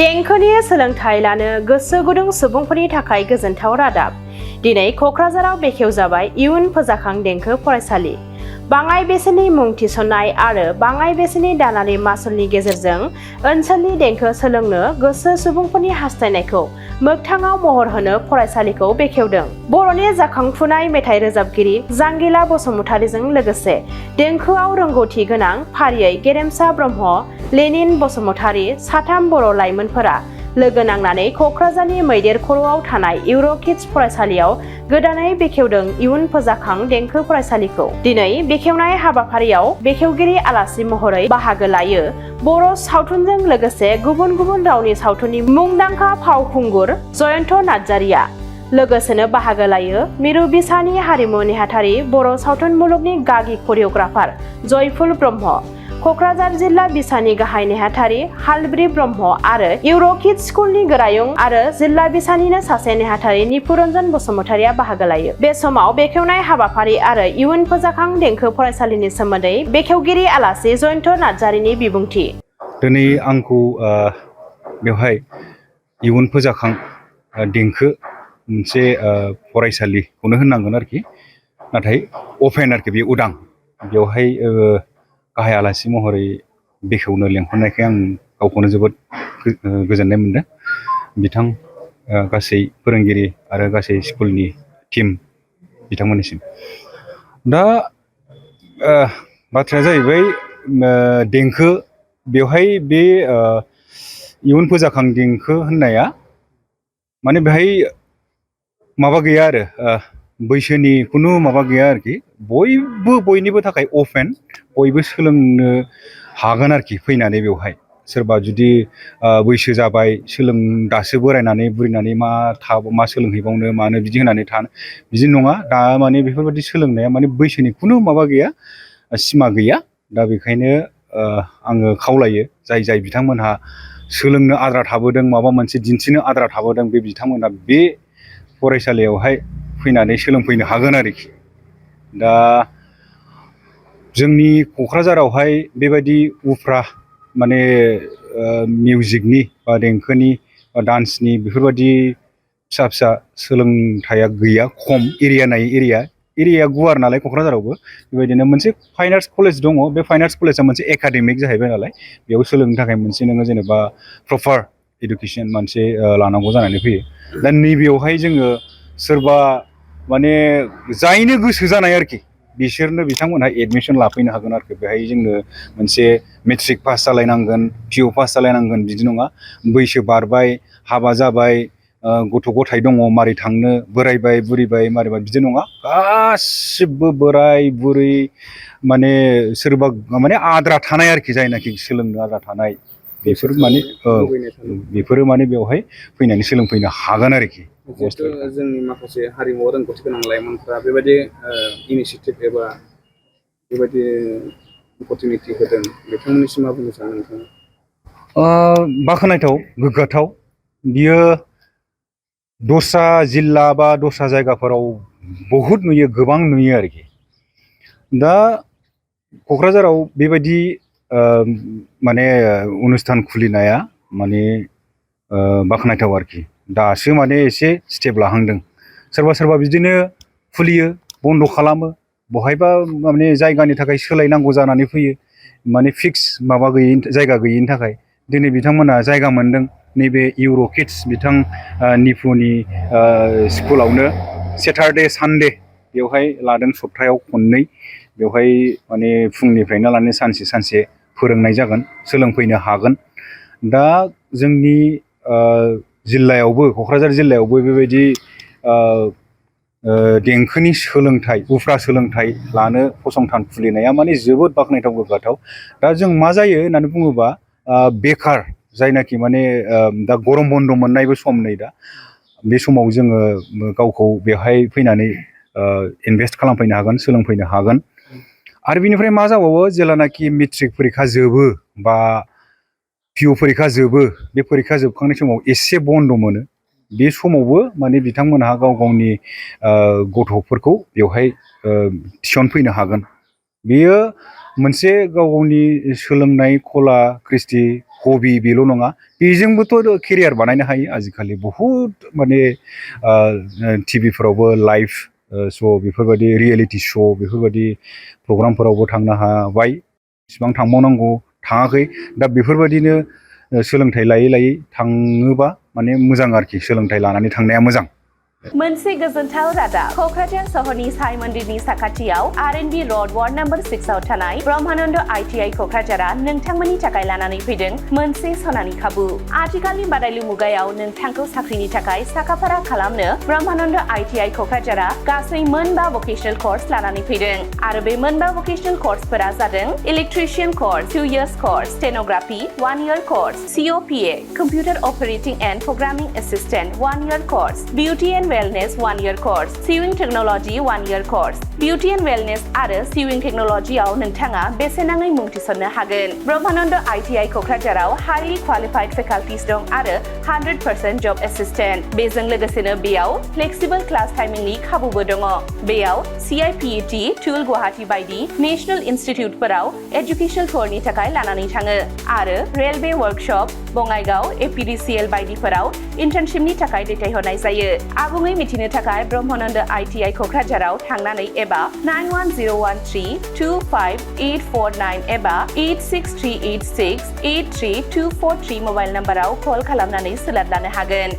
देंखोनि सोलोंथाइ लानो गोसो गुदुं सुबुंफोरनि थाखाय गोजोनथाव रादाब। दिनै क'क्राझाराव बेखेवजाबाय इयुन फोजाखां देंखो फरायसालि। बाङाइ बेसेननि मुं थिसननाय आरो बाङाइ बेसेननि दानारि मासुलनि गेजेरजों ओनसोलनि देंखो सोलोंनो गोसो सुबुंफोरनि हास्थायनायखौ मोगथाङाव महर होनो फरायसालिखौ बेखेवदों। बर'नि जाखांफुनाय मेथाइ रोजाबगिरि जांगिला बसुमतारीजों लोगोसे देंखोआव रोंगौथि गोनां फारियै गेरेमसा ब्रह्म, लेनिन बसुमतारी साथाम बर' लाइमोनफोरा लोगो नांनानै क'क्राझारनि मैदेर खर'आव थानाय इउर' किड्स फरायसालियाव गोदानै बेखेवदों इयुन फोजाखां देंखो फरायसालिखौ। दिनै बेखेवनाय हाबाफारियाव बेखेवगिरि आलासि महरै बाहागो लायो बर' सावथुनजों लोगोसे गुबुन गुबुन रावनि सावथुननि मुंदांखा फावखुंगुर जयन्त नार्जारिया। लोगोसेनो बाहागो लायो मिरु बिसानि हारिमु नेहाथारि बर' सावथुन मुलुगनि गागि करिय'ग्राफार जयफुल ब्रह्म, क'क्राझार जिल्ला बिसानि गाहाय नेहाथारि हालब्रि ब्रह्म आरो इउर' किड्स स्कुलनि गोरायुं आरो जिल्ला बिसानिनो सासे नेहाथारि निपुरन्जन बसुमतारीया बाहागो लायो। बे समाव बेखेवनाय हाबाफारि आरो इयुन फोजाखां देंखो फरायसालिनि सोमोन्दै बेखेवगिरि आलासि जयन्त नार्जारिनि बिबुंथि। दिनै आंखौ बेवहाय इयुन फोजाखां देंखो मोनसे फरायसालिखौनो होननांगोन आरोखि, नाथाय अपेन आरोखि, बे उदां। बेवहाय गाहाय आलासि महरै बेखेवनो लेंहरनायखाय आं गावखौनो जोबोद गोजोननाय मोनदों। बिथां गासै फोरोंगिरि आरो गासै स्कुलनि टिम बिथांमोननिसिम। दा बाथ्राया जाहैबाय देंखो, बेवहाय बे इयुन फोजाखां देंखो होननाया माने बेहाय माबा गैया आरो बैसोनि खुनु माबा गैया आरोखि। बयनिबो थाखाय अपेन, बयबो सोलोंनो हागोन आरोखि फैनानै बेवहाय। सोरबा जुदि बैसो जाबाय, दासो बोरायनानै बुरिनानै मा सोलोंहैबावनो मानो बिदि होनानै थानो, बिदि नङा। दा माने बेफोरबायदि सोलोंनाया माने बैसोनि खुनु माबा गैया, सिमा गैया। दा बेखायनो आङो खावलायो जाय बिथांमोनहा सोलोंनो आद्रा थाबोदों, माबा मोनसे दिन्थिनो आद्रा थाबोदों, बे बिथांमोना बे फरायसालियावहाय फैनानै सोलोंफैनो हागोन आरोखि। दा जोंनि क'क्राझारावहाय बेबायदि उफ्रा माने मिउजिकनि बा देंखोनि बा डान्सनि बेफोरबायदि फिसा फिसा सोलोंथाइया गैया, खम। एरिया नायै एरिया गुवार नालाय क'क्राझारावबो। बेबायदिनो मोनसे फाइन आर्ट्स कलेज दङ। बे फाइन आर्ट्स कलेजआ मोनसे एकाडेमिक जाहैबाय नालाय, बेयाव सोलोंनो थाखाय मोनसे नोङो जेनेबा प्रपार इडुकेसन मोनसे लानांगौ जानानै फैयो। दा नैबेयावहाय जोङो सोरबा माने जायनो गोसो जानाय आरोखि, बिथांमोनहा एडमिसन लाफैनो हागोन आरोखि। बेहाय जोंनो मोनसे मेट्रिक पास जालायनांगोन, पिअ पास जालायनांगोन बिदि नङा। बैसो बारबाय, हाबा जाबाय, गथ' गथाय दङ, मारै थांनो, बोरायबाय बुरिबाय मारैबाय बिदि नङा। गासिबो बोराय बुरै माने सोरबा माने आद्रा थानाय आरोखि, जायनाखि सोलोंनो आद्रा थानाय, बेफोरो माने बेवहाय फैनानै सोलोंफैनो हागोन आरोखि। जिहेथु जोंनि माखासे हारिमुआव रोंगौथि गोनां लाइमोनफ्रा बेबायदि इनिसियेटिभ एबा बेबायदि अपरचुनिटि होदों, बिथांमोननिसिम मा बुंनो सानो नोंथाङा? बाख्नायथाव, गोग्गाथाव। बियो दस्रा जिल्ला बा दस्रा जायगाफोराव बहुद नुयो, गोबां नुयो आरोखि। दा क'क्राझाराव बेबायदि माने अनुस्थान खुलिनाया माने बाख्नायथाव आरोखि। दासो माने एसे स्टेप लाहांदों। सोरबा बिदिनो खुलियो, बन्द' खालामो, बहायबा माने जायगानि थाखाय सोलायनांगौ जानानै फैयो, माने फिक्स माबा जायगा गैयिनि थाखाय। दिनै बिथांमोना जायगा मोनदों नैबे इउर' किड्स बिथां निपुनि स्कुलावनो। सेटारडे सानडे बेवहाय लादों, सप्तायाव खननै। बेवहाय माने फुंनिफ्रायनो लानानै सानसे फोरोंनाय जागोन, सोलोंफैनो हागोन। दा जोंनि जिल्लायावबो, क'क्राझार जिल्लायावबो बेबायदि देंखोनि सोलोंथाइ, उफ्रा सोलोंथाइ लानो फसंथान खुलिनाया माने जोबोद बाख्नायथाव, गोग्गाथाव। दा जों मा जायो होननानै बुङोबा, बेखार जायनाखि माने दा गरम बन्द' मोननायबो सम नै दा, बे समाव जोङो गावखौ बेवहाय फैनानै इनभेस्ट खालामफैनो हागोन, सोलोंफैनो हागोन। आरो बिनिफ्राय मा जाबावो, जेलानाखि मेट्रिक परिखा जोबो बा पिअ परिखा जोबो, बे परिखा जोबखांनाय समाव एसे बन्द' मोनो। बे समावबो माने बिथांमोनहा गाव गावनि गथ'फोरखौ बेवहाय थिसनफैनो हागोन। बेयो मोनसे गाव गावनि सोलोंनाय कला कृष्टि हबि बेल' नङा बेजोंबोथ' केरियार बानायनो हायो आजिखालि बहुद माने टिभिफोरावबो लाइभ श' बेफोरबायदि रियेलिटि श' बेफोरबायदि प्रग्रामफोरावबो थांनो हाबाय इसिबां थांबावनांगौ थाङाखै दा बेफोरबायदिनो सोलोंथाइ लायै लायै थाङोबा माने मोजां आरोखि सोलोंथाइ लानानै थांनाया मोजां मोनसे गोजोनथाव रादाब क'क्राझार सहरनि साई मन्दिरनि साखाथियाव R&B र'ड वार्ड नम्बर 6 आव थानाय ब्रह्मानन्द ITI क'क्राझारआ नोंथांमोननि थाखाय लानानै फैदों मोनसे सनानि खाबु आथिखालनि बादायलु मुगायाव नोंथांखौ साख्रिनि थाखाय साखाफारा खालामनो ब्रह्मानन्द ITI क'क्राझारा गासै मोनबा भकेशनेल कर्स लानानै फैदों आरो बे मोनबा भकेशनेल कर्सफोरा जादों electrician course 2 years course stenography 1 year course COPA computer operating and programming assistant 1 year course beauty and wellness 1 year course, sewing technology 1 year course. Beauty and wellness आरो sewing technology आव नोंथाङा बेसेनाङै मुं थिसननो हागोन। ब्रह्मानन्द ITI क'क्राझाराव highly qualified faculties दं आरो 100% job assistant। बेजों लोगोसेनो बेयाव flexible class timingनि खाबुबो दङ। बेयाव CIPET, टुल गुवाहाटी बायदि नेशनेल इनस्टिट्युटफोराव एजुकेशनेल टुरनि थाखाय लानानै थाङो आरो रेलवे वर्कशप, बङाइगाव, APDCL बायदिफोराव इन्टार्नशिपनि थाखाय दैथायहरनाय जायो। आबुङै मिथिनो थाखाय ब्रह्मानन्द ITI क'क्राझाराव थांनानै एबा 9101325849 एबा 8638683243 मबाइल नाम्बाराव कल खालामनानै सोलाद लानो हागोन।